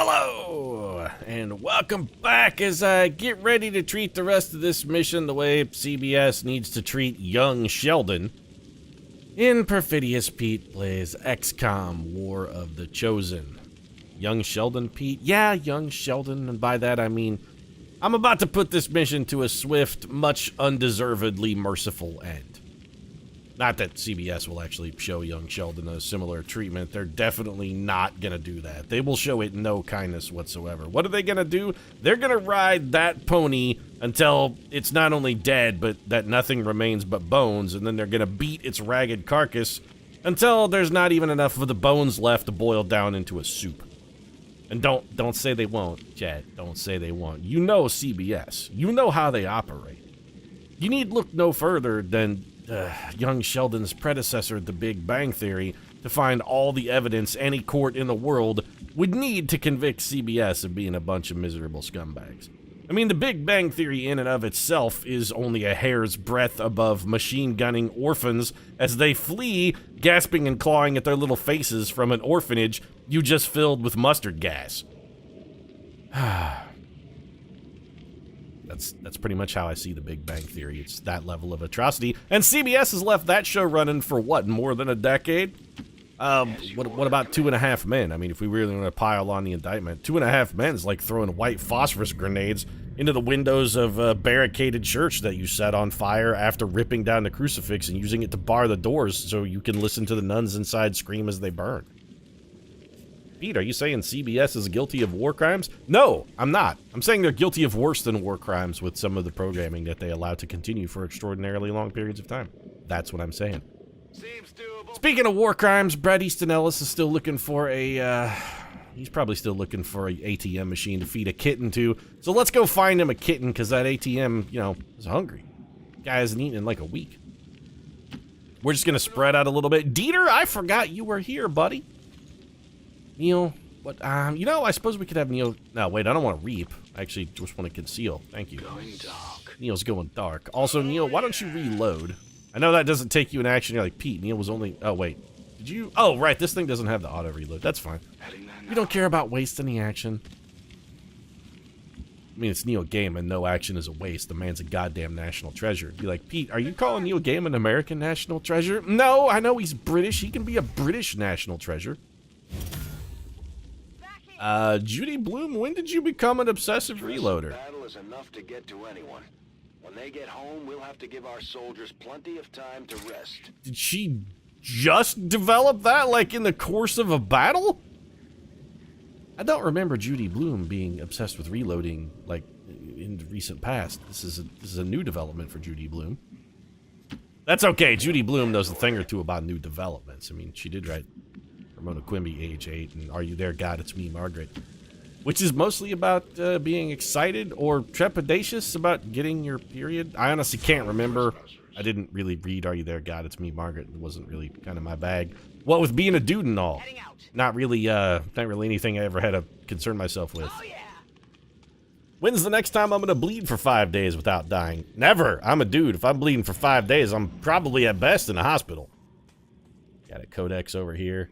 Hello, and welcome back as I get ready to treat the rest of this mission the way CBS needs to treat young Sheldon. In Perfidious, Pete plays XCOM, War of the Chosen. Young Sheldon, Pete? Yeah, young Sheldon, and by that I mean I'm about to put this mission to a swift, much undeservedly merciful end. Not that CBS will actually show young Sheldon a similar treatment. They're definitely not going to do that. They will show it no kindness whatsoever. What are they going to do? They're going to ride that pony until it's not only dead, but that nothing remains but bones, and then they're going to beat its ragged carcass until there's not even enough of the bones left to boil down into a soup. And don't say they won't, Chad. Don't say they won't. You know CBS. You know how they operate. You need look no further than young Sheldon's predecessor, The Big Bang Theory, to find all the evidence any court in the world would need to convict CBS of being a bunch of miserable scumbags. I mean, The Big Bang Theory in and of itself is only a hair's breadth above machine gunning orphans as they flee, gasping and clawing at their little faces from an orphanage you just filled with mustard gas. That's pretty much how I see The Big Bang Theory. It's that level of atrocity. And CBS has left that show running for, what, more than a decade? What about 2.5 Men? I mean, if we really want to pile on the indictment, 2.5 Men is like throwing white phosphorus grenades into the windows of a barricaded church that you set on fire after ripping down the crucifix and using it to bar the doors so you can listen to the nuns inside scream as they burn. Pete, are you saying CBS is guilty of war crimes? No, I'm not. I'm saying they're guilty of worse than war crimes with some of the programming that they allow to continue for extraordinarily long periods of time. That's what I'm saying. Speaking of war crimes, Brad Easton Ellis is still looking for he's probably still looking for an ATM machine to feed a kitten to. So let's go find him a kitten, because that ATM, is hungry. Guy hasn't eaten in like a week. We're just going to spread out a little bit. Dieter, I forgot you were here, buddy. Neil, what, I suppose we could have Neil. No, wait, I don't want to reap. I actually just want to conceal. Thank you. Going dark. Neil's going dark. Also, Neil, why don't you reload? I know that doesn't take you in action. You're like, Pete, Neil was only. Oh, wait. Did you? Oh, right. This thing doesn't have the auto reload. That's fine. You don't care about wasting the action. I mean, it's Neil Gaiman. No action is a waste. The man's a goddamn national treasure. Be like, Pete, are you calling Neil Gaiman an American national treasure? No, I know he's British. He can be a British national treasure. Judy Bloom, when did you become an obsessive reloader? Battle is enough to get to anyone. When they get home, we'll have to give our soldiers plenty of time to rest. Did she just develop that, like, in the course of a battle? I don't remember Judy Bloom being obsessed with reloading, like, in the recent past. This is a new development for Judy Bloom. That's okay. Judy Bloom knows a thing or two about new developments. I mean, she did write Ramona Quimby, age 8, and Are You There, God? It's Me, Margaret. Which is mostly about being excited or trepidatious about getting your period. I honestly can't remember. I didn't really read Are You There, God? It's Me, Margaret. It wasn't really kind of my bag. What with being a dude and all. Not really anything I ever had to concern myself with. Oh, yeah. When's the next time I'm going to bleed for 5 days without dying? Never. I'm a dude. If I'm bleeding for 5 days, I'm probably at best in a hospital. Got a codex over here.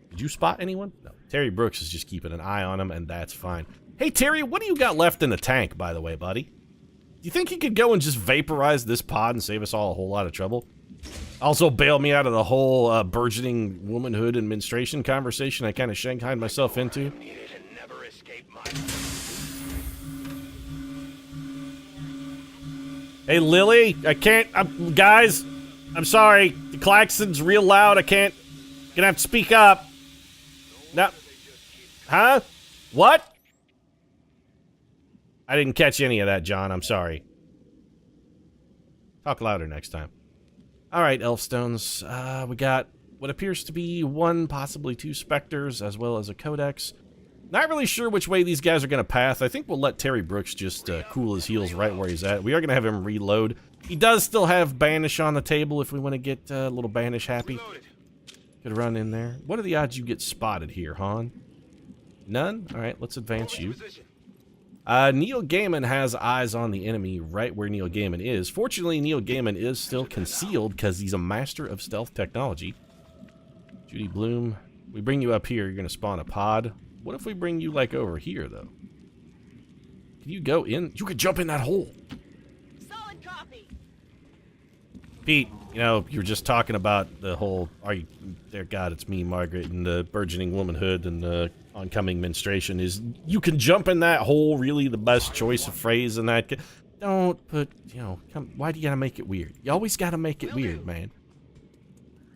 Did you spot anyone? No. Terry Brooks is just keeping an eye on him, and that's fine. Hey, Terry, what do you got left in the tank, by the way, buddy? Do you think you could go and just vaporize this pod and save us all a whole lot of trouble? Also bail me out of the whole burgeoning womanhood and menstruation conversation I kind of shanghaied myself into. Hey, Lily, I can't, guys, I'm sorry. The klaxon's real loud. I can't, gonna have to speak up. No. Huh? What? I didn't catch any of that, John. I'm sorry. Talk louder next time. Alright, Elfstones. We got what appears to be 1, possibly 2 specters, as well as a codex. Not really sure which way these guys are going to path. I think we'll let Terry Brooks just cool his heels right where he's at. We are going to have him reload. He does still have Banish on the table if we want to get a little Banish happy. Could run in there. What are the odds you get spotted here, Han? None? Alright, let's advance you. Neil Gaiman has eyes on the enemy right where Neil Gaiman is. Fortunately, Neil Gaiman is still concealed because he's a master of stealth technology. Judy Bloom, we bring you up here, you're going to spawn a pod. What if we bring you, like, over here, though? Can you go in? You could jump in that hole. Solid copy. Pete, you know, you were just talking about the whole, dear God, it's me, Margaret, and the burgeoning womanhood and the oncoming menstruation. Is you can jump in that hole really the best choice of phrase in that? Don't put, you know, why do you gotta make it weird? You always gotta make it weird, man.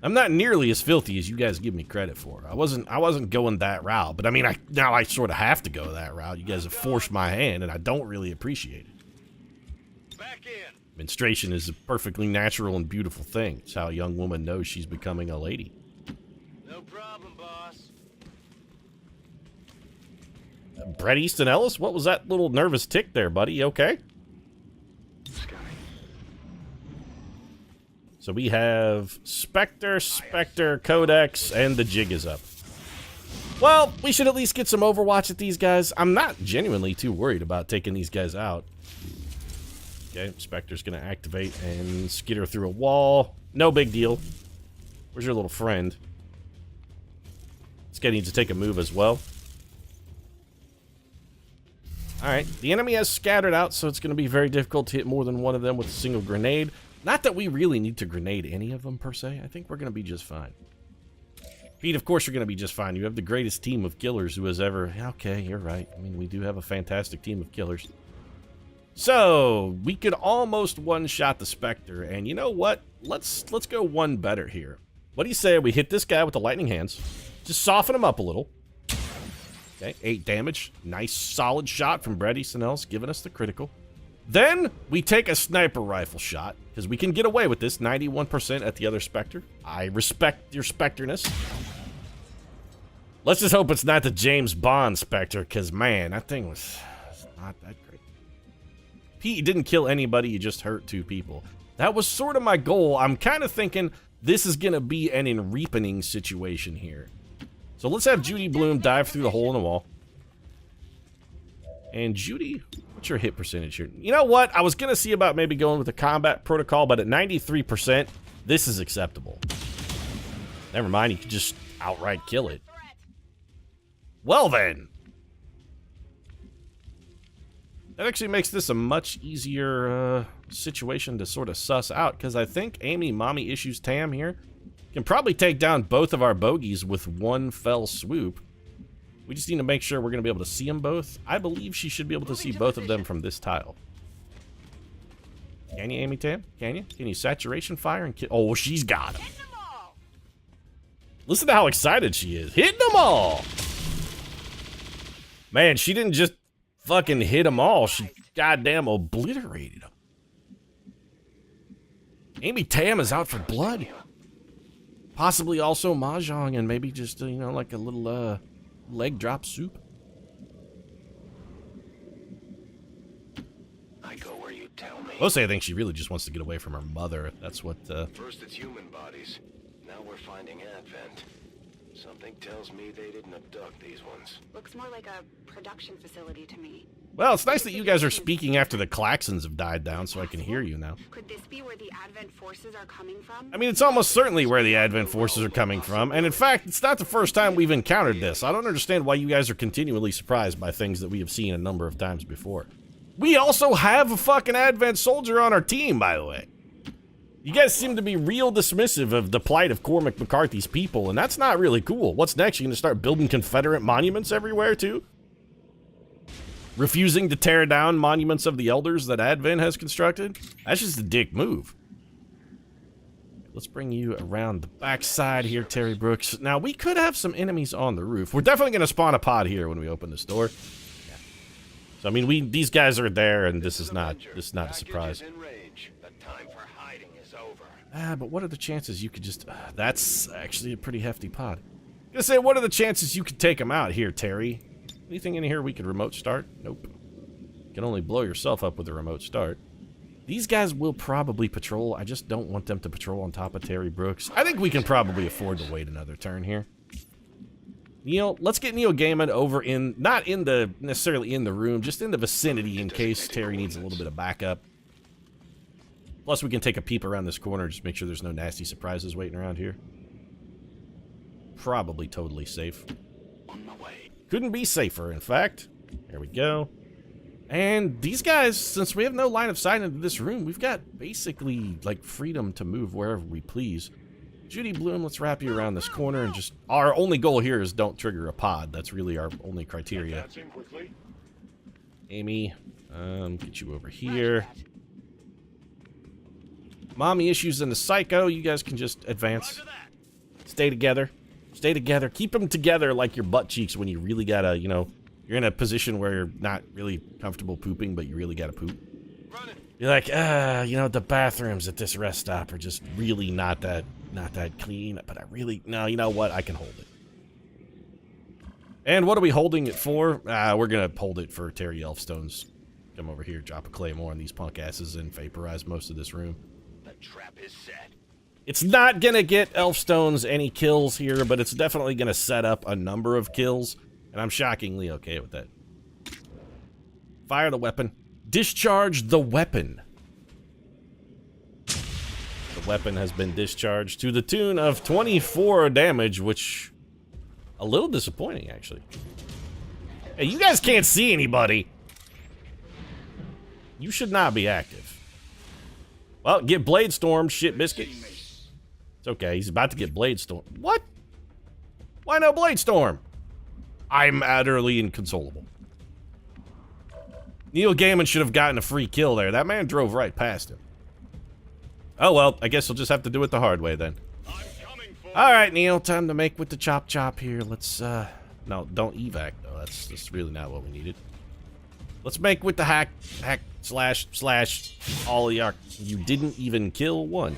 I'm not nearly as filthy as you guys give me credit for. I wasn't going that route, but I mean, now I sort of have to go that route. You guys have forced my hand, and I don't really appreciate it. Back in. Menstruation is a perfectly natural and beautiful thing. It's how a young woman knows she's becoming a lady. No problem, boss. Brett Easton Ellis, what was that little nervous tick there, buddy? You okay? So we have Spectre, Codex, and the jig is up. Well, we should at least get some Overwatch at these guys. I'm not genuinely too worried about taking these guys out. Okay, Spectre's gonna activate and skitter through a wall. No big deal. Where's your little friend? This guy needs to take a move as well. Alright, the enemy has scattered out, so it's gonna be very difficult to hit more than one of them with a single grenade. Not that we really need to grenade any of them, per se. I think we're going to be just fine. Pete, of course you're going to be just fine. You have the greatest team of killers who has ever... Okay, you're right. I mean, we do have a fantastic team of killers. So, we could almost one-shot the Spectre. And you know what? Let's go one better here. What do you say we hit this guy with the lightning hands? Just soften him up a little. Okay, 8 damage. Nice, solid shot from Brett Easton Ellis, giving us the critical. Then, we take a sniper rifle shot, because we can get away with this, 91% at the other Spectre. I respect your Spectreness. Let's just hope it's not the James Bond Spectre, because, man, that thing was not that great. Pete didn't kill anybody, he just hurt 2 people. That was sort of my goal. I'm kind of thinking this is going to be an enreapening situation here. So let's have Judy Bloom dive through the hole in the wall. And Judy, what's your hit percentage here? You know what? I was going to see about maybe going with the combat protocol, but at 93%, this is acceptable. Never mind, you can just outright kill it. Well then. That actually makes this a much easier situation to sort of suss out, because I think Amy Mommy Issues Tam here can probably take down both of our bogeys with one fell swoop. We just need to make sure we're going to be able to see them both. I believe she should be able to see both of them from this tile. Can you, Amy Tam? Can you? Can you saturation fire and kill? Oh, she's got him. Listen to how excited she is. Hitting them all! Man, she didn't just fucking hit them all. She goddamn obliterated them. Amy Tam is out for blood. Possibly also mahjong and maybe just, you know, like a little, leg drop soup. I go where you tell me. Mostly I think she really just wants to get away from her mother. That's what, First it's human bodies. Now we're finding Advent. Something tells me they didn't abduct these ones. Looks more like a production facility to me. Well, it's nice that you guys are speaking after the klaxons have died down so I can hear you now. Could this be where the Advent forces are coming from? I mean, it's almost certainly where the Advent forces are coming from, and in fact, it's not the first time we've encountered this. I don't understand why you guys are continually surprised by things that we have seen a number of times before. We also have a fucking Advent soldier on our team, by the way. You guys seem to be real dismissive of the plight of Cormac McCarthy's people, and that's not really cool. What's next? You gonna start building Confederate monuments everywhere, too? Refusing to tear down monuments of the elders that Advent has constructed? That's just a dick move. Let's bring you around the backside here, Terry Brooks. Now, we could have some enemies on the roof. We're definitely going to spawn a pod here when we open this door. Yeah. So, I mean, these guys are there, and this is not a surprise. But what are the chances you could just... that's actually a pretty hefty pod. I'm gonna say, what are the chances you could take them out here, Terry? Anything in here we could remote start? Nope. You can only blow yourself up with a remote start. These guys will probably patrol. I just don't want them to patrol on top of Terry Brooks. I think we can probably afford to wait another turn here. Neil, let's get Neil Gaiman over in... not in the... necessarily in the room, just in the vicinity in case Terry needs a little bit of backup. Plus, we can take a peep around this corner, just make sure there's no nasty surprises waiting around here. Probably totally safe. On my way. Couldn't be safer, in fact. There we go. And these guys, since we have no line of sight into this room, we've got basically, like, freedom to move wherever we please. Judy Bloom, let's wrap you around this corner and just... Our only goal here is don't trigger a pod. That's really our only criteria. Amy, get you over here. Mommy issues in the psycho. You guys can just advance. Stay together. Stay together. Keep them together like your butt cheeks when you really gotta, you know, you're in a position where you're not really comfortable pooping, but you really gotta poop. You're like, you know, the bathrooms at this rest stop are just really not that clean, but I really, no, you know what? I can hold it. And what are we holding it for? We're gonna hold it for Terry Elfstone's. Come over here, drop a claymore on these punk asses and vaporize most of this room. The trap is set. It's not gonna get Elfstone's any kills here, but it's definitely gonna set up a number of kills, and I'm shockingly okay with that. Fire the weapon. Discharge the weapon. The weapon has been discharged to the tune of 24 damage, which... a little disappointing, actually. Hey, you guys can't see anybody. You should not be active. Well, get Blade Storm, shit biscuit. It's okay, he's about to get Blade Storm. What? Why no Blade Storm? I'm utterly inconsolable. Neil Gaiman should have gotten a free kill there. That man drove right past him. Oh well, I guess he'll just have to do it the hard way then. Alright, Neil, time to make with the chop here. Let's, no, don't evac, though. That's really not what we needed. Let's make with the hack, slash, all your... You didn't even kill one.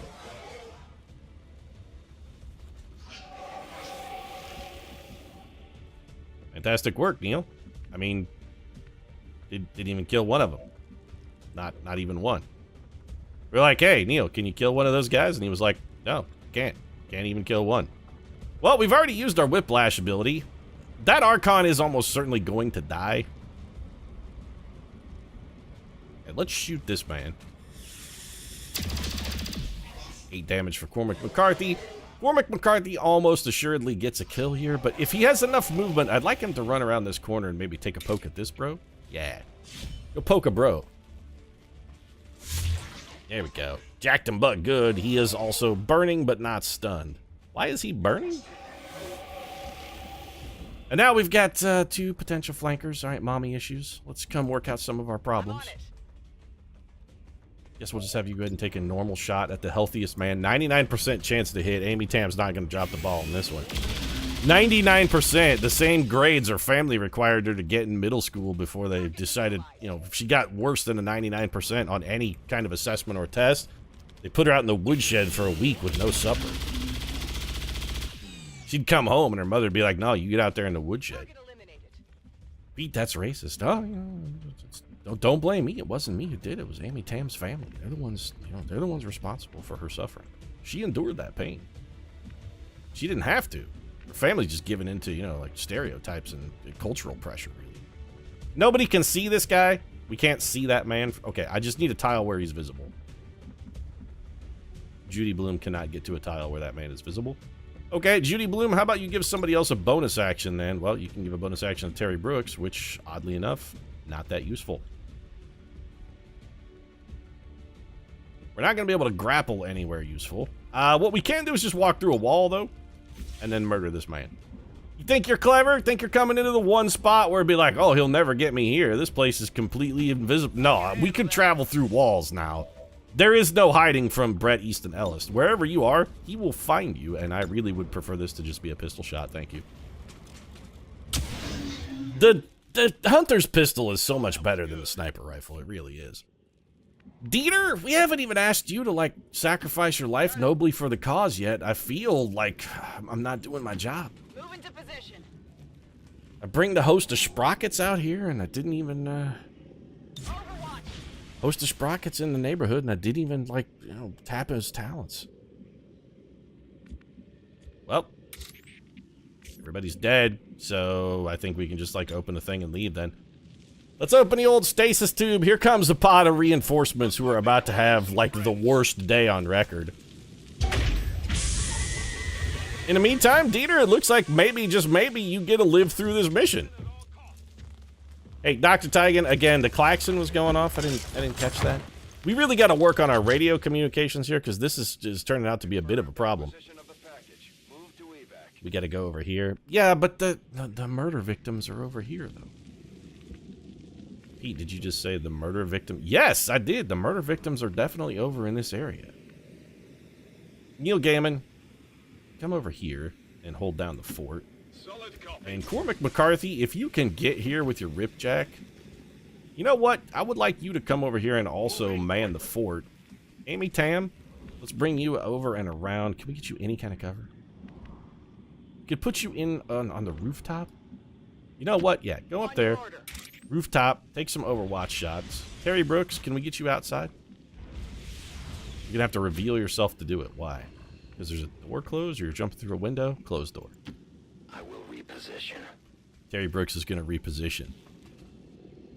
Fantastic work, Neil. I mean, didn't even kill one of them. Not even one. We're like, hey, Neil, can you kill one of those guys? And he was like, no, can't. Can't even kill one. Well, we've already used our Whiplash ability. That Archon is almost certainly going to die. And let's shoot this man. 8 damage for Cormac McCarthy. Cormac McCarthy almost assuredly gets a kill here, but if he has enough movement, I'd like him to run around this corner and maybe take a poke at this bro. Yeah. Go poke a bro. There we go. Jacked him but good. He is also burning but not stunned. Why is he burning? And now we've got 2 potential flankers. All right, mommy issues. Let's come work out some of our problems. Guess we'll just have you go ahead and take a normal shot at the healthiest man. 99% chance to hit. Amy Tam's not going to drop the ball in this one. 99%. The same grades her family required her to get in middle school before they decided, you know, if she got worse than a 99% on any kind of assessment or test, they put her out in the woodshed for a week with no supper. She'd come home and her mother would be like, no, you get out there in the woodshed. Pete, that's racist. Oh, you know, don't blame me. It wasn't me who did it. It was Amy Tam's family. They're the ones, you know, they're the ones responsible for her suffering. She endured that pain. She didn't have to. Her family just given into, you know, like stereotypes and cultural pressure, really. Nobody can see this guy. We can't see that man. Okay, I just need a tile where he's visible. Judy Bloom cannot get to a tile where that man is visible. Okay, Judy Bloom, how about you give somebody else a bonus action then? Well, you can give a bonus action to Terry Brooks, which, oddly enough, not that useful. We're not going to be able to grapple anywhere useful. What we can do is just walk through a wall, though, and then murder this man. You think you're clever? Think you're coming into the one spot where it'd be like, oh, he'll never get me here. This place is completely invisible. No, we can travel through walls now. There is no hiding from Brett Easton Ellis. Wherever you are, he will find you, and I really would prefer this to just be a pistol shot. Thank you. The Hunter's pistol is so much better than the sniper rifle. It really is. Dieter, we haven't even asked you to, like, sacrifice your life nobly for the cause yet. I feel like I'm not doing my job. Move into position. I bring the host of sprockets out here, and I didn't even, host of sprockets in the neighborhood, and I didn't even, like, you know, tap his talents. Well, everybody's dead, so I think we can just, like, open the thing and leave then. Let's open the old stasis tube. Here comes a pod of reinforcements who are about to have, like, the worst day on record. In the meantime, Dieter, it looks like maybe, just maybe, you get to live through this mission. Hey, Dr. Tigan, again, the klaxon was going off. I didn't catch that. We really got to work on our radio communications here, because this is turning out to be a bit of a problem. We got to go over here. Yeah, but the murder victims are over here, though. Pete, did you just say the murder victim? Yes, I did. The murder victims are definitely over in this area. Neil Gaiman, come over here and hold down the fort. And Cormac McCarthy, if you can get here with your ripjack, you know what? I would like you to come over here and also man the fort. Amy Tam, let's bring you over and around. Can we get you any kind of cover? Could put you in on the rooftop. You know what? Yeah, go up there. Rooftop, take some Overwatch shots. Terry Brooks, can we get you outside? You're gonna have to reveal yourself to do it. Why? Because there's a door closed or you're jumping through a window? Closed door. I will reposition. Terry Brooks is gonna reposition.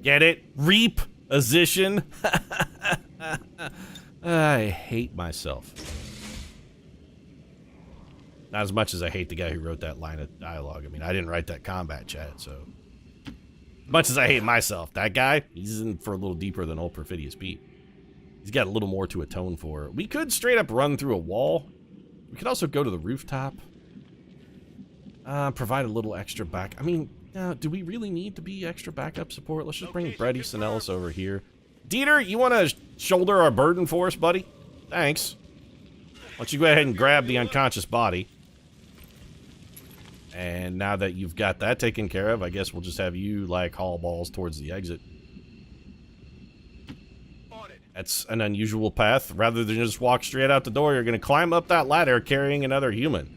Get it? Reposition? I hate myself. Not as much as I hate the guy who wrote that line of dialogue. I mean, I didn't write that combat chat, so... As much as I hate myself, that guy, he's in for a little deeper than old Perfidious Pete. He's got a little more to atone for. We could straight up run through a wall. We could also go to the rooftop. Provide a little extra back. I mean, do we really need to be extra backup support? Let's just bring Brady Sinellis over here. Dieter, you want to shoulder our burden for us, buddy? Thanks. Why don't you go ahead and grab the unconscious body. And now that you've got that taken care of, I guess we'll just have you, like, haul balls towards the exit. That's an unusual path. Rather than just walk straight out the door, you're going to climb up that ladder carrying another human.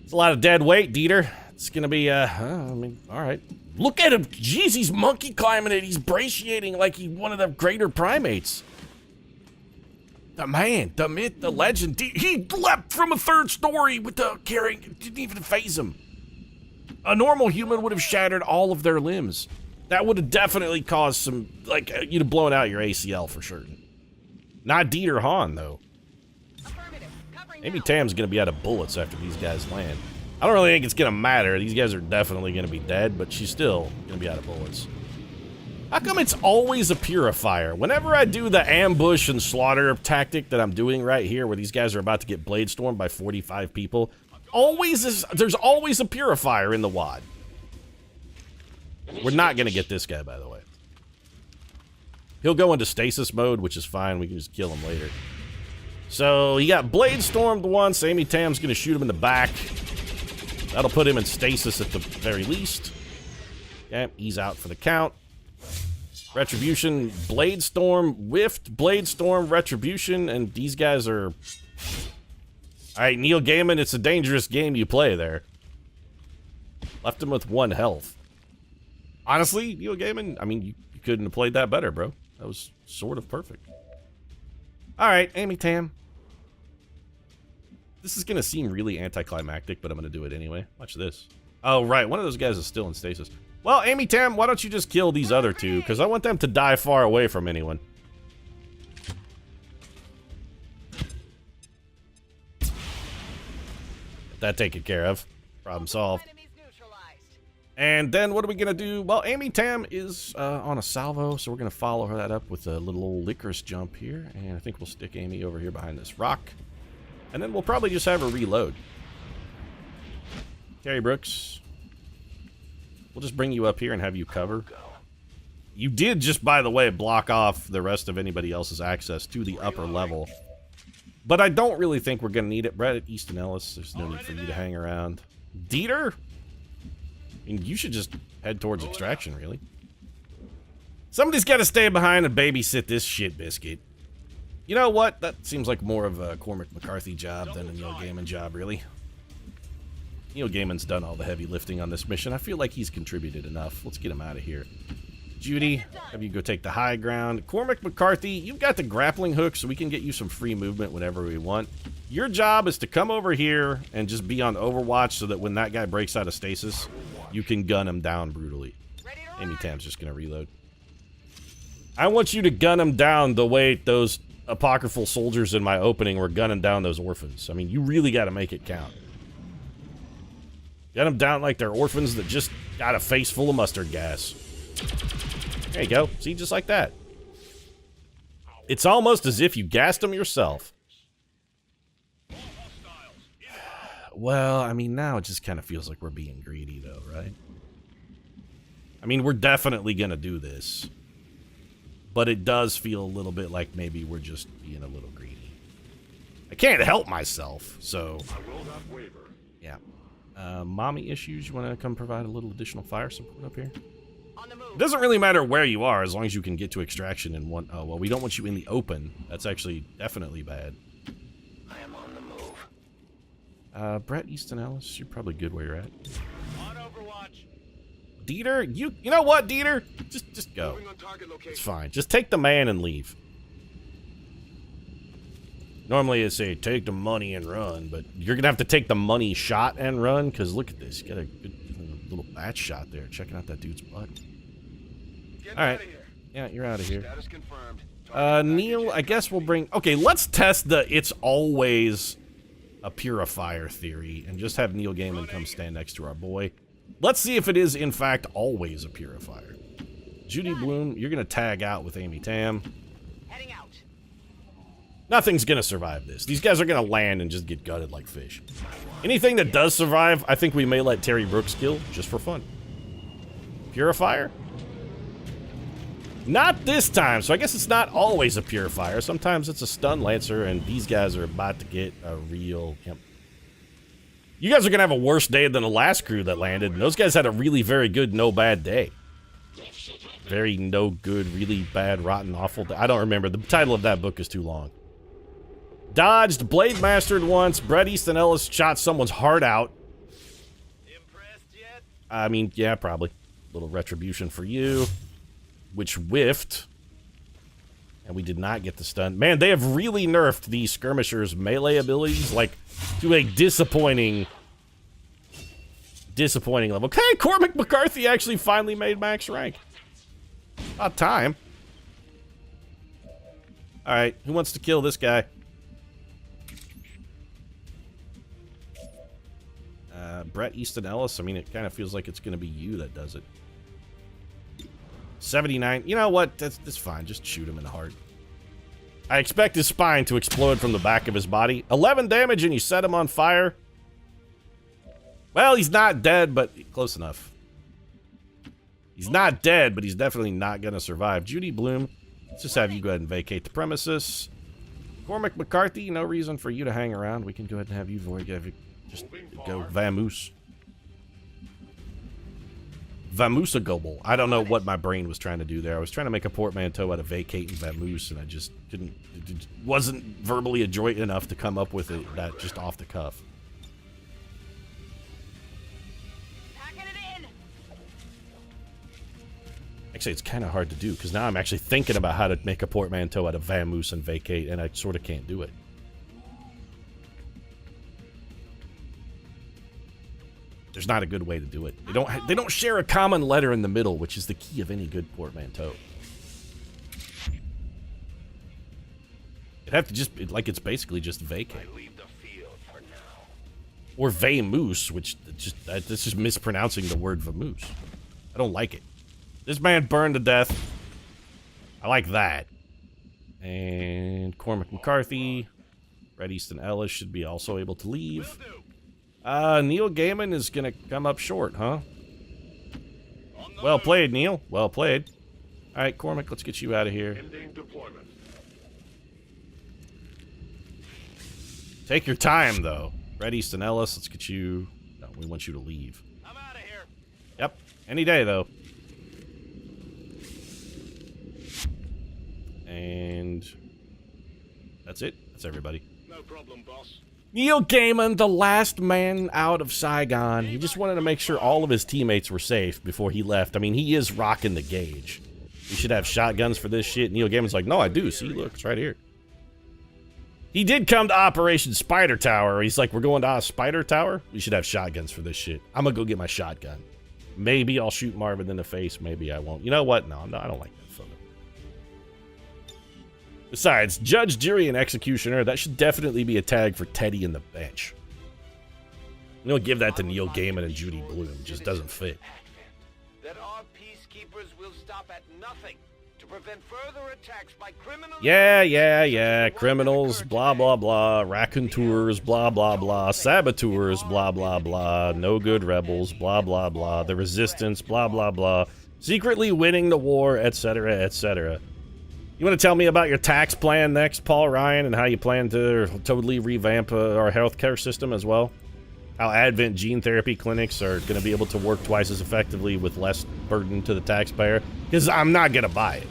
It's a lot of dead weight, Dieter. It's going to be, I mean, all right. Look at him. Jeez, he's monkey climbing it. He's brachiating like he's one of the greater primates. The man, the myth, the legend. He leapt from a third story with the carrying. It didn't even phase him. A normal human would have shattered all of their limbs. That would have definitely caused some, like, you'd have blown out your ACL for sure. Not Dieter Hahn, though. Maybe Tam's going to be out of bullets after these guys land. I don't really think it's going to matter. These guys are definitely going to be dead, but she's still going to be out of bullets. How come it's always a purifier? Whenever I do the ambush and slaughter tactic that I'm doing right here, where these guys are about to get blade stormed by 45 people, there's always a purifier in the WAD. We're not going to get this guy, by the way. He'll go into stasis mode, which is fine. We can just kill him later. So, he got blade stormed once. Amy Tam's going to shoot him in the back. That'll put him in stasis at the very least. Okay, he's out for the count. Retribution, Blade Storm, whiffed, Blade Storm, Retribution, and these guys are... Alright, Neil Gaiman, it's a dangerous game you play there. Left him with 1 health. Honestly, Neil Gaiman, I mean, you couldn't have played that better, bro. That was sort of perfect. Alright, Amy Tam. This is going to seem really anticlimactic, but I'm going to do it anyway. Watch this. Oh, right, one of those guys is still in stasis. Well, Amy Tam, why don't you just kill these other 2? Because I want them to die far away from anyone. Get that taken care of. Problem solved. And then what are we going to do? Well, Amy Tam is on a salvo, so we're going to follow that up with a little old licorice jump here. And I think we'll stick Amy over here behind this rock. And then we'll probably just have her reload. Terry Brooks. We'll just bring you up here and have you cover. You did just, by the way, block off the rest of anybody else's access to the upper level. But I don't really think we're going to need it. Brett at Easton Ellis, there's no need for you to hang around. Dieter? I mean, you should just head towards extraction, really. Somebody's got to stay behind and babysit this shit biscuit. You know what? That seems like more of a Cormac McCarthy job than a Neil Gaiman job, really. Neil Gaiman's done all the heavy lifting on this mission. I feel like he's contributed enough. Let's get him out of here. Judy, have you go take the high ground. Cormac McCarthy, you've got the grappling hook, so we can get you some free movement whenever we want. Your job is to come over here and just be on Overwatch so that when that guy breaks out of stasis, you can gun him down brutally. Amy Tam's just going to reload. I want you to gun him down the way those apocryphal soldiers in my opening were gunning down those orphans. I mean, you really got to make it count. Gun them down like they're orphans that just got a face full of mustard gas. There you go. See, just like that. It's almost as if you gassed them yourself. Well, I mean, now it just kind of feels like we're being greedy, though, right? I mean, we're definitely going to do this. But it does feel a little bit like maybe we're just being a little greedy. I can't help myself, so... Yeah. Mommy issues, you want to come provide a little additional fire support up here? On the move. It doesn't really matter where you are, as long as you can get to extraction in one... Oh, well, we don't want you in the open. That's actually definitely bad. I am on the move. Brett, Easton Ellis, you're probably good where you're at. On Overwatch. Dieter, you know what, Dieter? Just go. Moving on target location. It's fine. Just take the man and leave. Normally they say take the money and run, but you're gonna have to take the money shot and run, because look at this. You got a good little batch shot there, checking out that dude's butt. Get Alright. out of here. Yeah, you're out of here. Status confirmed. Neil, I guess we'll bring... Okay, let's test the it's always a purifier theory, and just have Neil Gaiman come stand next to our boy. Let's see if it is, in fact, always a purifier. Judy Bloom, you're going to tag out with Amy Tam. Heading out. Nothing's going to survive this. These guys are going to land and just get gutted like fish. Anything that does survive, I think we may let Terry Brooks kill, just for fun. Purifier? Not this time, so I guess it's not always a purifier. Sometimes it's a stun lancer, and these guys are about to get a real... Yep. You guys are going to have a worse day than the last crew that landed, and those guys had a really very good, no bad day. Very no good, really bad, rotten, awful day. I don't remember. The title of that book is too long. Dodged, blade mastered once. Brett Easton Ellis shot someone's heart out. Impressed yet? I mean, yeah, probably. A little retribution for you. Which whiffed. And we did not get the stun. Man, they have really nerfed these skirmishers' melee abilities, like, to a disappointing level. Okay, Cormac McCarthy actually finally made max rank. About time. Alright, who wants to kill this guy? Brett Easton Ellis. I mean, it kind of feels like it's going to be you that does it. 79. You know what? That's fine. Just shoot him in the heart. I expect his spine to explode from the back of his body. 11 damage and you set him on fire. Well, he's not dead, but close enough. He's not dead, but he's definitely not going to survive. Judy Bloom, let's just have you go ahead and vacate the premises. Cormac McCarthy, no reason for you to hang around. We can go ahead and have you just go vamoose. Vamoose-a-gobble. I don't know what my brain was trying to do there. I was trying to make a portmanteau out of vacate and vamoose, and I just couldn't... It wasn't verbally adroit enough to come up with it that just off the cuff. Packing it in. Actually, it's kind of hard to do, because now I'm actually thinking about how to make a portmanteau out of vamoose and vacate, and I sort of can't do it. There's not a good way to do it. They don't share a common letter in the middle, which is the key of any good portmanteau. It'd have to just be like it's basically just vacate. Leave the field for now. Or vamoose, which that's just mispronouncing the word vamoose. I don't like it. This man burned to death. I like that. And Cormac McCarthy, Brett Easton Ellis should be also able to leave. Neil Gaiman is gonna come up short, huh? Well played, Neil. Well played. Alright, Cormac, let's get you out of here. Ending deployment. Take your time, though. Brett Easton Ellis, let's get you... No, we want you to leave. I'm out of here. Yep. Any day, though. And... that's it. That's everybody. No problem, boss. Neil Gaiman, the last man out of Saigon. He just wanted to make sure all of his teammates were safe before he left. I mean, he is rocking the gauge. We should have shotguns for this shit. Neil Gaiman's like, no, I do. See, look, it's right here. He did come to Operation Spider Tower. He's like, we're going to Spider Tower? We should have shotguns for this shit. I'm gonna go get my shotgun. Maybe I'll shoot Marvin in the face. Maybe I won't. You know what? No, I don't like that photo. Besides, judge, jury, and executioner, that should definitely be a tag for Teddy and the bench. You don't give that to Neil Gaiman and Judy Blume. It just doesn't fit. That our peacekeepers will stop at nothing to prevent further attacks by criminals. Yeah. Criminals, blah, blah, blah. Raconteurs, blah, blah, blah. Saboteurs, blah, blah, blah. No good rebels, blah, blah, blah. The resistance, blah, blah, blah. Secretly winning the war, etc., etc. You want to tell me about your tax plan next, Paul Ryan, and how you plan to totally revamp our healthcare system as well? How Advent gene therapy clinics are going to be able to work twice as effectively with less burden to the taxpayer? Because I'm not going to buy it.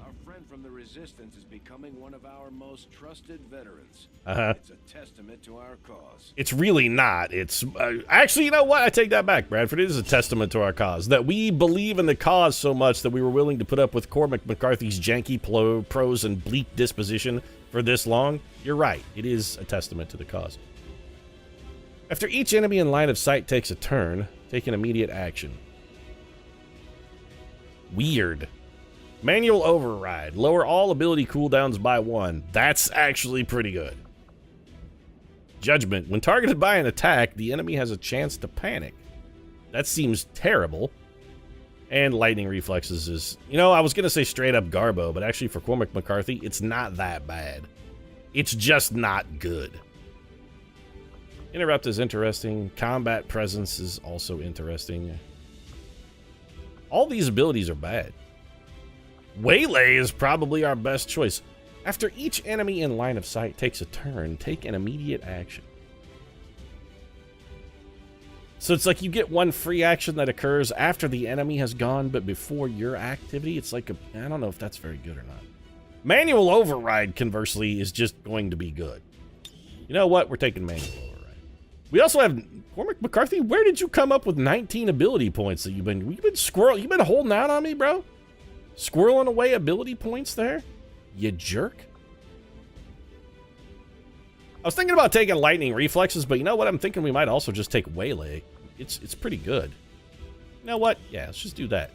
Our friend from the Resistance is becoming one of our most trusted veterans. Uh-huh. It's a testament to our cause. It's really not. It's actually, you know what? I take that back, Bradford. It is a testament to our cause. That we believe in the cause so much that we were willing to put up with Cormac McCarthy's janky prose and bleak disposition for this long. You're right. It is a testament to the cause. After each enemy in line of sight takes a turn, take an immediate action. Weird. Manual override. Lower all ability cooldowns by 1. That's actually pretty good. Judgment. When targeted by an attack, the enemy has a chance to panic. That seems terrible. And lightning reflexes is... You know, I was going to say straight up Garbo, but actually for Cormac McCarthy, it's not that bad. It's just not good. Interrupt is interesting. Combat presence is also interesting. All these abilities are bad. Waylay is probably our best choice. After each enemy in line of sight takes a turn, take an immediate action. So it's like you get one free action that occurs after the enemy has gone, but before your activity. It's like I don't know if that's very good or not. Manual override, conversely, is just going to be good. You know what? We're taking manual override. We also have Cormac McCarthy. Where did you come up with 19 ability points that you've been holding out on me, bro? Squirreling away ability points there? You jerk. I was thinking about taking lightning reflexes, but you know what? I'm thinking we might also just take waylay. It's pretty good. You know what? Yeah, let's just do that.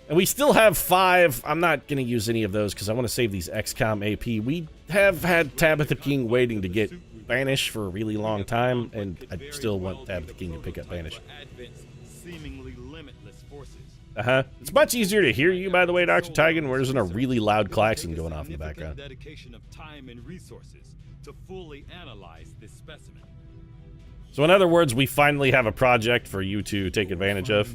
And we still have 5. I'm not going to use any of those because I want to save these XCOM AP. We have had Tabitha King waiting to get Banish for a really long time, and I still want Tabitha King to pick up Banish. Uh-huh. It's much easier to hear you, by the way, Dr. Tigan, where there's a really loud klaxon going off in the background. Dedication of time and resources to fully analyze this specimen. So in other words, we finally have a project for you to take advantage of.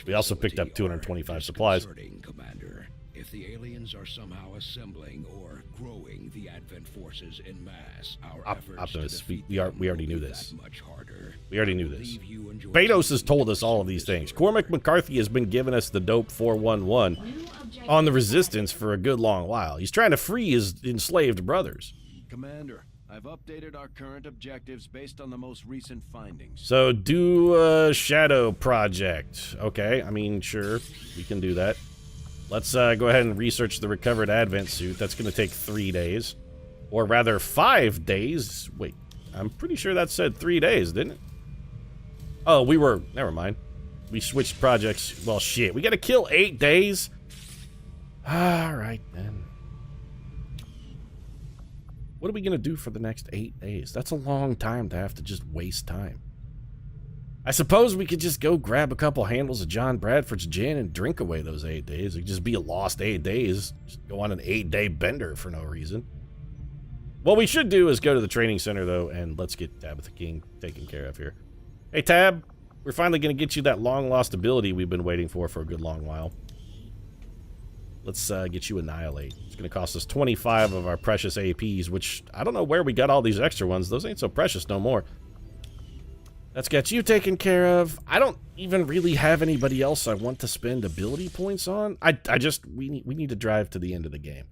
We also picked up 225 supplies. Commander, if the aliens are somehow assembling or growing the Advent forces in mass, our efforts Optimus, to defeat we already knew this. much harder. We already knew this. Betos has told us all of these things. Cormac McCarthy has been giving us the dope 411 on the Resistance for a good long while. He's trying to free his enslaved brothers. Commander, I've updated our current objectives based on the most recent findings. So do a shadow project. Okay, I mean, sure, we can do that. Let's go ahead and research the recovered Advent suit. That's going to take 3 days. Or rather, 5 days. Wait, I'm pretty sure that said 3 days, didn't it? Oh, never mind. We switched projects. Well, shit, we got to kill 8 days? Alright, then. What are we going to do for the next 8 days? That's a long time to have to just waste time. I suppose we could just go grab a couple handles of John Bradford's gin and drink away those 8 days. It could just be a lost 8 days. Just go on an 8-day bender for no reason. What we should do is go to the training center, though, and let's get Tabitha King taken care of here. Hey, Tab, we're finally going to get you that long-lost ability we've been waiting for a good long while. Let's get you Annihilate. It's going to cost us 25 of our precious APs, which I don't know where we got all these extra ones. Those ain't so precious no more. Let's get you taken care of. I don't even really have anybody else I want to spend ability points on. We need to drive to the end of the game.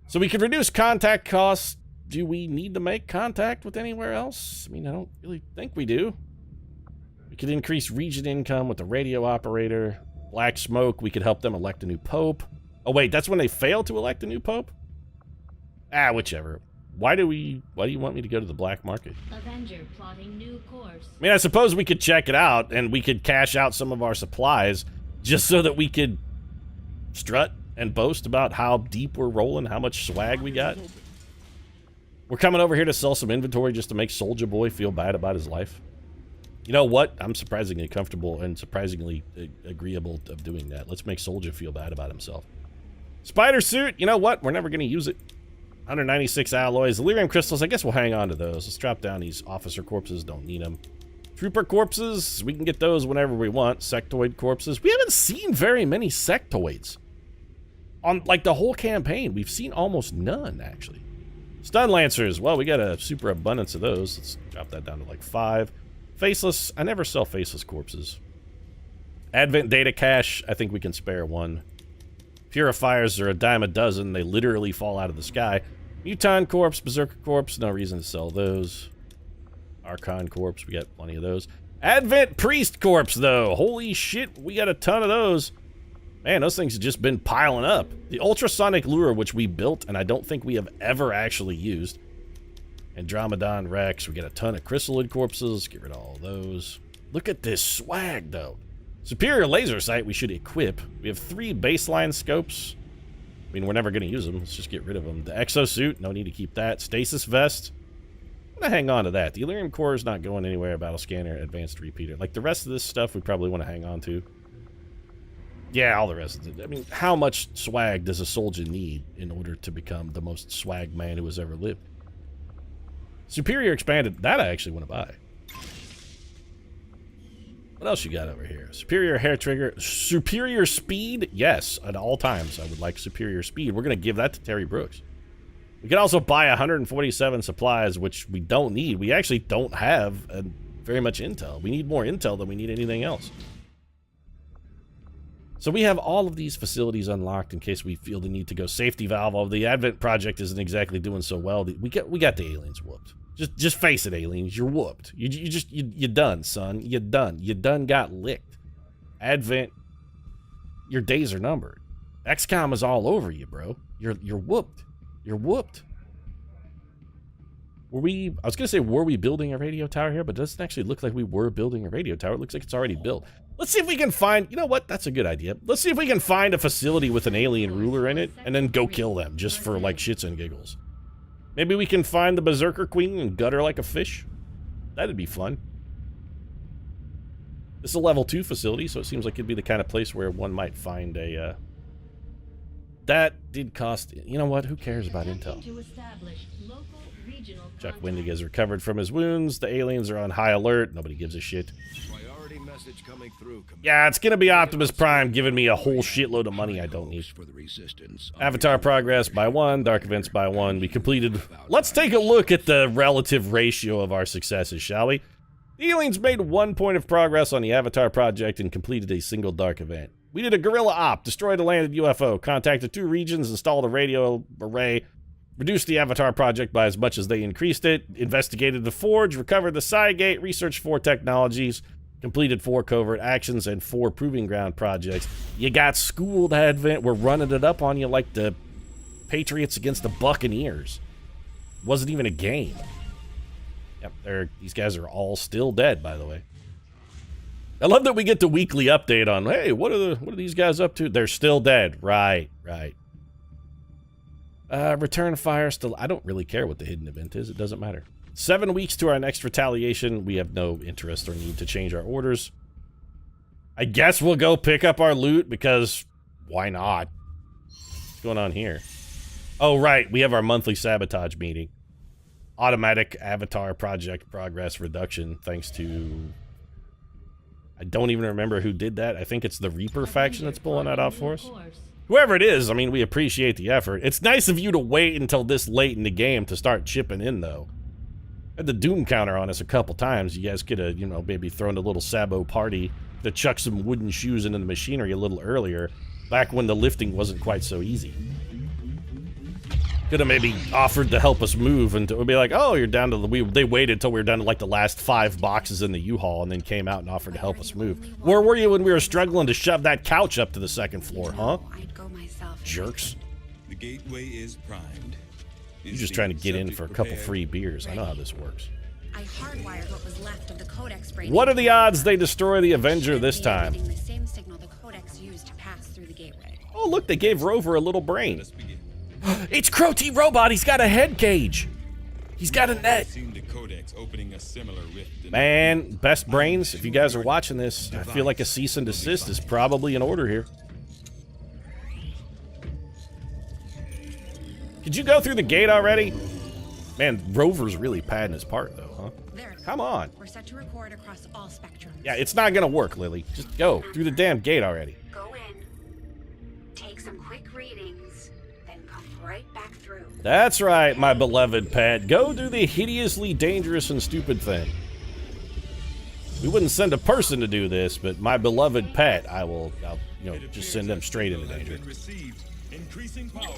So we can reduce contact costs. Do we need to make contact with anywhere else? I mean, I don't really think we do. We could increase region income with the radio operator. Black Smoke, we could help them elect a new pope. Oh, wait, that's when they fail to elect a new pope? Whichever. Why do you want me to go to the black market? Avenger plotting new course. I mean, I suppose we could check it out, and we could cash out some of our supplies, just so that we could strut and boast about how deep we're rolling, how much swag we got? We're coming over here to sell some inventory just to make Soulja Boy feel bad about his life. You know what? I'm surprisingly comfortable and surprisingly agreeable of doing that. Let's make Soulja feel bad about himself. Spider suit, you know what? We're never going to use it. 196 alloys. Delirium crystals, I guess we'll hang on to those. Let's drop down these officer corpses. Don't need them. Trooper corpses, we can get those whenever we want. Sectoid corpses. We haven't seen very many sectoids. On, like, the whole campaign, we've seen almost none, actually. Stun Lancers, well, we got a super abundance of those. Let's drop that down to, like, 5. Faceless, I never sell faceless corpses. Advent data cache, I think we can spare 1. Purifiers are a dime a dozen. They literally fall out of the sky. Muton Corpse, Berserker Corpse, no reason to sell those. Archon Corpse, we got plenty of those. Advent Priest Corpse, though. Holy shit, we got a ton of those. Man, those things have just been piling up. The Ultrasonic Lure, which we built, and I don't think we have ever actually used. Andromedon Rex, we got a ton of Chrysalid Corpses. Let's get rid of all those. Look at this swag, though. Superior Laser Sight we should equip. We have 3 baseline scopes. I mean, we're never going to use them. Let's just get rid of them. The Exosuit, no need to keep that. Stasis Vest. I'm going to hang on to that. The Illyrium Core is not going anywhere. Battle Scanner, Advanced Repeater. Like, the rest of this stuff we probably want to hang on to. Yeah, all the rest of it. I mean, how much swag does a soldier need in order to become the most swag man who has ever lived? Superior Expanded, that I actually want to buy. What else you got over here? Superior Hair Trigger. Superior Speed? Yes, at all times I would like Superior Speed. We're going to give that to Terry Brooks. We can also buy 147 supplies, which we don't need. We actually don't have very much intel. We need more intel than we need anything else. So we have all of these facilities unlocked in case we feel the need to go safety valve. Although the Advent project isn't exactly doing so well. We got the aliens whooped. Just face it, aliens. You're whooped. You done, son. You done. You done got licked. Advent, your days are numbered. XCOM is all over you, bro. You're whooped. You're whooped. I was gonna say, were we building a radio tower here? But it doesn't actually look like we were building a radio tower. It looks like it's already built. Let's see if we can find, you know what? That's a good idea. Let's see if we can find a facility with an alien ruler in it and then go kill them just for like shits and giggles. Maybe we can find the Berserker Queen and gut her like a fish. That'd be fun. This is a level 2 facility, so it seems like it'd be the kind of place where one might find a, that did cost, you know what? Who cares about intel? Chuck Wendig has recovered from his wounds. The aliens are on high alert. Nobody gives a shit. Priority message coming through. Yeah, it's gonna be Optimus Prime giving me a whole shitload of money I don't need. For the resistance. Avatar progress by 1, dark events by 1. We completed. Let's take a look at the relative ratio of our successes, shall we? The aliens made 1 point of progress on the Avatar project and completed a single dark event. We did a guerrilla op, destroyed a landed UFO, contacted 2 regions, installed a radio array, reduced the Avatar project by as much as they increased it, investigated the Forge, recovered the Cygate, researched 4 technologies, completed 4 covert actions, and 4 proving ground projects. You got schooled, Advent. We're running it up on you like the Patriots against the Buccaneers. Wasn't even a game. Yep, these guys are all still dead, by the way. I love that we get the weekly update on, hey, what are these guys up to? They're still dead. Right. Return fire still. I don't really care what the hidden event is. It doesn't matter. 7 weeks to our next retaliation. We have no interest or need to change our orders. I guess we'll go pick up our loot because why not? What's going on here? Oh, right. We have our monthly sabotage meeting. Automatic Avatar project progress reduction thanks to... I don't even remember who did that. I think it's the Reaper faction that's pulling that off for us. Whoever it is, I mean, we appreciate the effort. It's nice of you to wait until this late in the game to start chipping in, though. Had the Doom counter on us a couple times. You guys could have, you know, maybe thrown a little Sabo party to chuck some wooden shoes into the machinery a little earlier, back when the lifting wasn't quite so easy. Could have maybe offered to help us move, and we'd be like, oh, you're down to the... They waited until we were down to, like, the last 5 boxes in the U-Haul, and then came out and offered to help us move. Where were you when we were struggling to shove that couch up to the 2nd floor, huh? Jerks. The gateway is primed. You're just trying to get in for a couple free beers. I know how this works. I hardwired what was left of the codex brain. What are the odds they destroy the Avenger this time? The same signal the codex used to pass through the gateway. Oh, look, they gave Rover a little brain. Let's begin. It's Crow T Robot. He's got a head cage. He's got a net. I've seen the Codex opening a similar rift in Man, best brains, if you guys are watching this, I feel like a cease and desist is probably in order here. Could you go through the gate already? Man, Rover's really padding his part, though, huh? There. Come on. We're set to record across all spectrums. Yeah, it's not gonna work, Lily. Just go through the damn gate already. Go in, take some quick readings, then come right back through. That's right, my beloved pet. Go do the hideously dangerous and stupid thing. We wouldn't send a person to do this, but my beloved pet, I'll just send them straight into danger. Received increasing power.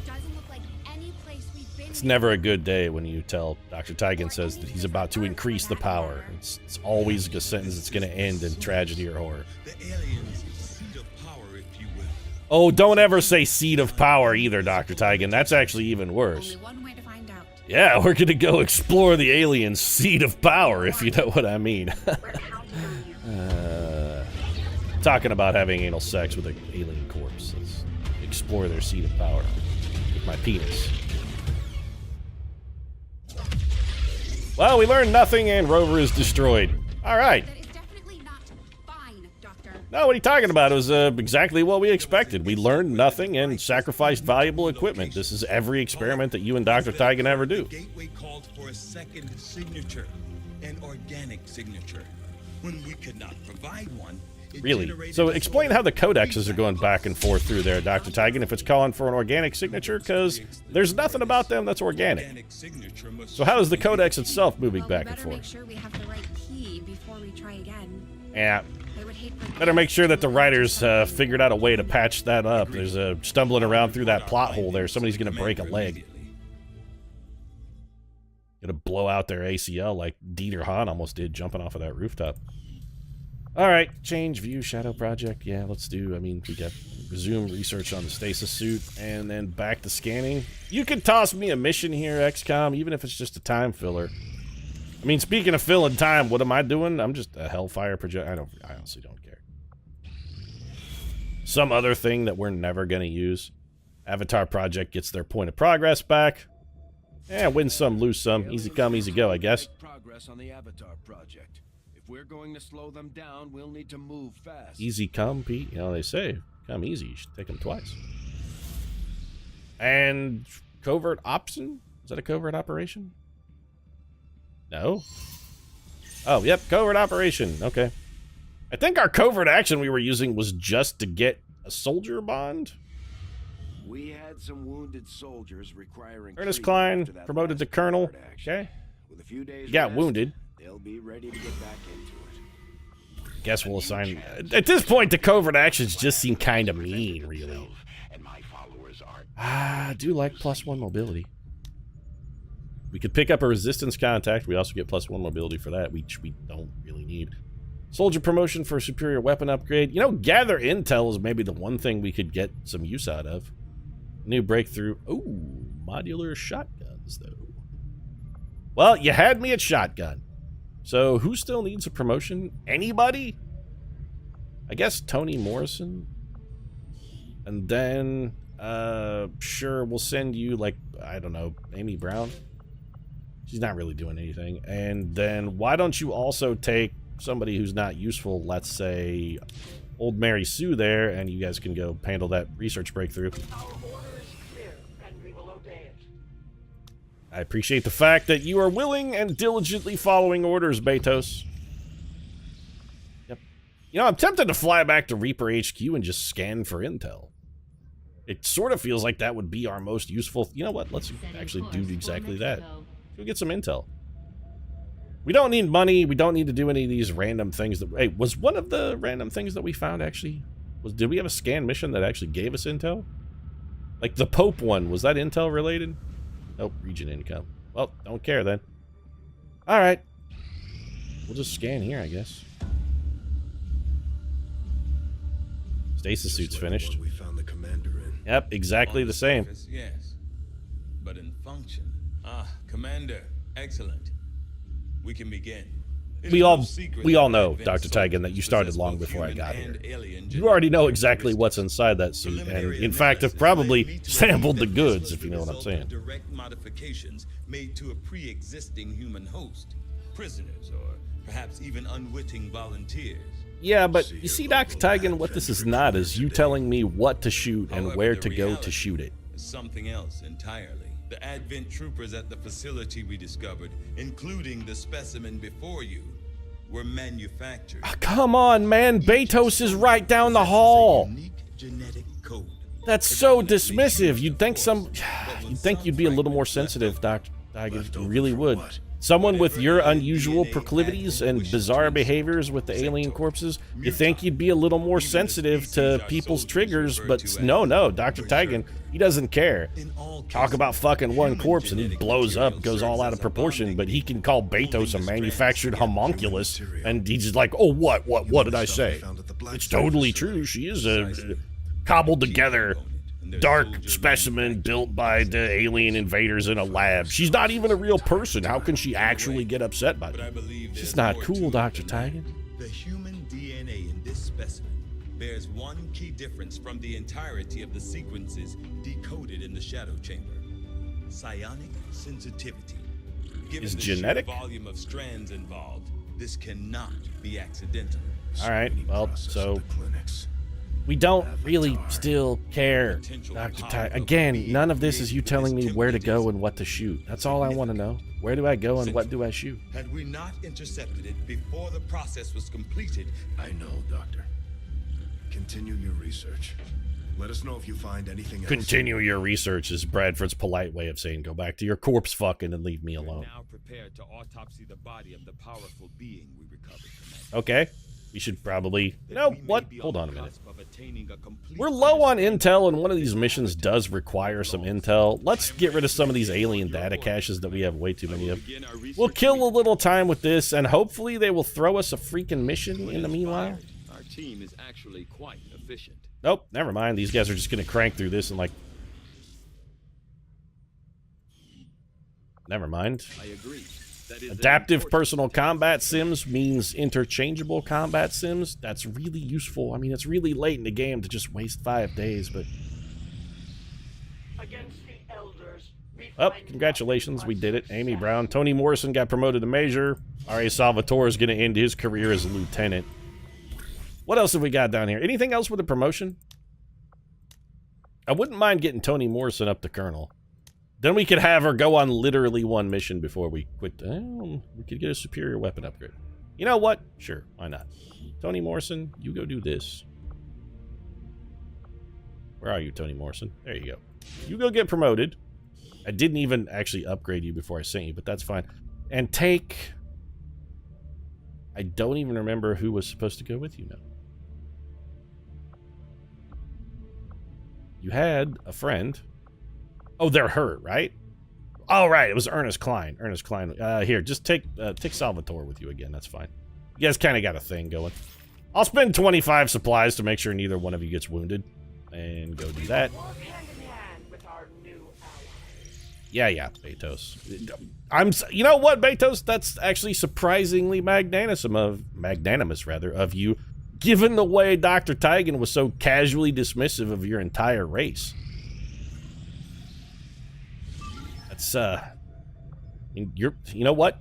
Doesn't look like any place we've been. It's never a good day when you tell Dr. Tygan says that he's about to increase the power. It's always a sentence that's going to end in tragedy or horror. The aliens' seat of power, if you will. Oh, don't ever say seat of power either, Dr. Tygan. That's actually even worse. Only one way to find out. Yeah, we're going to go explore the aliens' seat of power, if you know what I mean. We're counting on you. Talking about having anal sex with an alien corpse. Let's explore their seat of power with my penis. Well, we learned nothing and Rover is destroyed. All right. That is definitely not fine, Doctor. No, what are you talking about? It was exactly what we expected. We learned nothing and sacrificed valuable equipment. This is every experiment that you and Dr. Tygan ever do. Gateway called for a second signature, an organic signature. When we could not provide one, it Really? generated So a explain sort how of the codexes are going feedback back and forth through there, Dr. Tygan, if it's calling for an organic signature, because there's nothing about them that's organic. signature must So how is the codex itself moving Well, back we and better make forth? sure we have the right key before we try again. Yeah. I would hate for Better make sure that the writers figured out a way to patch that up. There's a stumbling around through that plot hole there. Somebody's going to break a leg. Gonna blow out their ACL like Dieter Hahn almost did jumping off of that rooftop. Alright, change view, shadow project. Yeah, let's do. I mean, we got resume research on the stasis suit and then back to scanning. You could toss me a mission here, XCOM, even if it's just a time filler. I mean, speaking of filling time, what am I doing? I'm just a Hellfire project. I honestly don't care. Some other thing that we're never gonna use. Avatar project gets their point of progress back. Yeah, win some, lose some. Easy come, easy go, I guess. Progress on the Avatar project. If we're going to slow them down, we'll need to move fast. Easy come, Pete. You know, they say, come easy. You should take them twice. And covert option? Is that a covert operation? No? Oh, yep, covert operation. Okay. I think our covert action we were using was just to get a soldier bond. We had some wounded soldiers requiring Ernest treatment Klein, after that promoted to last colonel. covert action. Okay. With a few days He got rest, wounded. They'll be ready to get back into it. Guess we'll assign... At this point, the covert actions just seem kind of mean, really. And my followers are I do like +1 mobility. We could pick up a resistance contact. We also get +1 mobility for that, which we don't really need. Soldier promotion for a superior weapon upgrade. You know, gather intel is maybe the one thing we could get some use out of. New breakthrough. Ooh, modular shotguns, though. Well, you had me at shotgun. So who still needs a promotion? Anybody? I guess Toni Morrison. And then, sure, we'll send you, like, I don't know, Amy Brown. She's not really doing anything. And then why don't you also take somebody who's not useful, let's say old Mary Sue there, and you guys can go handle that research breakthrough. I appreciate the fact that you are willing and diligently following orders, Betos. Yep. You know, I'm tempted to fly back to Reaper HQ and just scan for intel. It sort of feels like that would be our most useful... You know what? Let's actually do exactly that. Go get some intel. We don't need money. We don't need to do any of these random things that... Hey, was one of the random things that we found actually... Did we have a scan mission that actually gave us intel? Like the Pope one, was that intel related? Nope, region income. Well, don't care then. Alright. We'll just scan here, I guess. Stasis suit's finished. We found the commander in. Yep, exactly On the same. surface, yes. But in function. Ah, Commander. Excellent. We can begin. we all know, Dr. Tigan, that you started long before I got here. You already know exactly what's inside that suit, and in fact have probably sampled the goods, if you know what I'm saying. Direct modifications made to a pre-existing human host, prisoners, or perhaps even unwitting volunteers. Yeah, but you see, Dr. Tigan, what this is not is you telling me what to shoot and where to go to shoot it. Something else entirely. The Advent troopers at the facility we discovered, including the specimen before you, were manufactured. Oh, come on, man. Betos is right down the hall. Unique genetic code. That's so dismissive. You'd think you'd be a little more sensitive, Dr. Tigan. You really would. Someone with your unusual proclivities and bizarre behaviors with the alien corpses, you think you'd be a little more sensitive to people's triggers, but no, Dr. Tigan, he doesn't care. Talk about fucking one corpse and he blows up, goes all out of proportion, but he can call Betos a manufactured homunculus, and he's just like, oh, what did I say? It's totally true, she is a cobbled together dark specimen built by the alien invaders in a lab. She's not even a real person. How can she actually get upset by that? She's not cool, Dr. Tigan. The human DNA in this specimen bears one key difference from the entirety of the sequences decoded in the shadow chamber. Psionic sensitivity. Given Is the genetic? sheer volume of strands involved, this cannot be accidental. All right, well, so we don't really still care, Dr. Tigan. Again, none of this is you telling me where to go and what to shoot. That's all I want to know. Where do I go and what do I shoot? Had we not intercepted it before the process was completed, I know, Doctor. Continue your research. Let us know if you find anything else. Continue your research is Bradford's polite way of saying go back to your corpse fucking and leave me alone. Now prepared to autopsy the body of the powerful being we recovered from. Okay. We should probably... You know what? Hold on a minute. We're low on intel, and one of these missions does require some intel. Let's get rid of some of these alien data caches that we have way too many of. We'll kill a little time with this, and hopefully they will throw us a freaking mission in the meanwhile. Our team is actually quite efficient. Nope, never mind. These guys are just going to crank through this and like... Never mind. I agree. Adaptive personal combat sims means interchangeable combat sims. That's really useful. I mean, it's really late in the game to just waste 5 days, but... Oh, congratulations, we did it. Amy Brown. Tony Morrison got promoted to Major. R.A. Salvatore is going to end his career as a lieutenant. What else have we got down here? Anything else with a promotion? I wouldn't mind getting Tony Morrison up to Colonel. Then we could have her go on literally one mission before we quit. We could get a superior weapon upgrade. You know what? Sure, why not? Tony Morrison, you go do this. Where are you, Tony Morrison? There you go. You go get promoted. I didn't even actually upgrade you before I sent you, but that's fine. And take... I don't even remember who was supposed to go with you now. You had a friend... Oh, they're her, right? Oh, right. It was Ernest Klein. Ernest Klein. Here, just take Salvatore with you again. That's fine. You guys kind of got a thing going. I'll spend 25 supplies to make sure neither one of you gets wounded. And go do that. Yeah, Betos. You know what, Betos? That's actually surprisingly magnanimous of you, given the way Dr. Tigan was so casually dismissive of your entire race. You know what?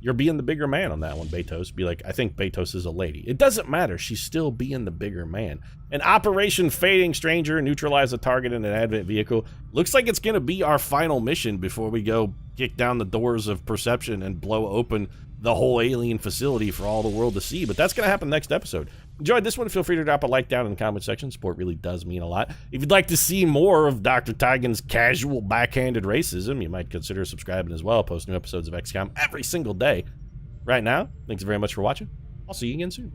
You're being the bigger man on that one, Betos. Be like, I think Betos is a lady. It doesn't matter. She's still being the bigger man. An Operation Fading Stranger, neutralize a target in an Advent vehicle. Looks like it's going to be our final mission before we go kick down the doors of perception and blow open the whole alien facility for all the world to see. But that's going to happen next episode. Enjoyed this one? Feel free to drop a like down in the comment section. Support really does mean a lot. If you'd like to see more of Dr. Tigan's casual backhanded racism, you might consider subscribing as well. I post new episodes of XCOM every single day. Right now, thanks very much for watching. I'll see you again soon.